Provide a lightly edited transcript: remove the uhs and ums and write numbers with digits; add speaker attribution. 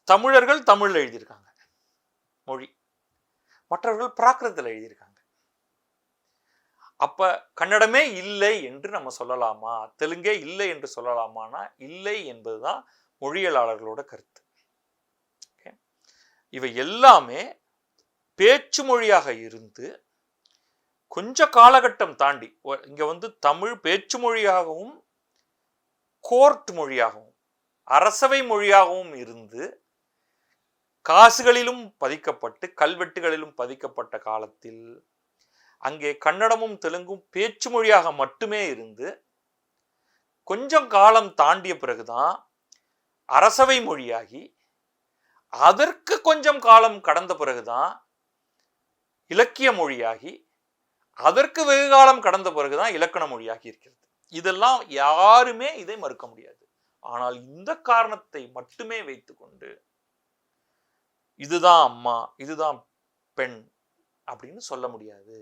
Speaker 1: தமிழர்கள் தமிழ்ல எழுதியிருக்காங்க மொழி, மற்றவர்கள் பிராகிருதத்தில் எழுதியிருக்காங்க. அப்ப கன்னடமே இல்லை என்று நம்ம சொல்லலாமா, தெலுங்கே இல்லை என்று சொல்லலாமானா இல்லை என்பதுதான் மொழியியலாளர்களோட கருத்து. இவை எல்லாமே பேச்சு மொழியாக இருந்து கொஞ்ச காலகட்டம் தாண்டி இங்க தமிழ் பேச்சு மொழியாகவும் கோர்ட் மொழியாகவும் அரசவை மொழியாகவும் இருந்து காசுகளிலும் பதிக்கப்பட்டு கல்வெட்டுகளிலும் பதிக்கப்பட்ட காலத்தில் அங்கே கன்னடமும் தெலுங்கும் பேச்சு மொழியாக மட்டுமே இருந்து கொஞ்சம் காலம் தாண்டிய பிறகுதான் அரசவை மொழியாகி அதற்கு கொஞ்சம் காலம் கடந்த பிறகுதான் இலக்கிய மொழியாகி அதற்கு வெகு காலம் கடந்த பிறகுதான் இலக்கண மொழியாகி இருக்கிறது. இதெல்லாம் யாருமே இதை மறுக்க முடியாது. ஆனால் இந்த காரணத்தை மட்டுமே வைத்துக்கொண்டு இதுதான் அம்மா இதுதான் பெண் அப்படின்னு சொல்ல முடியாது.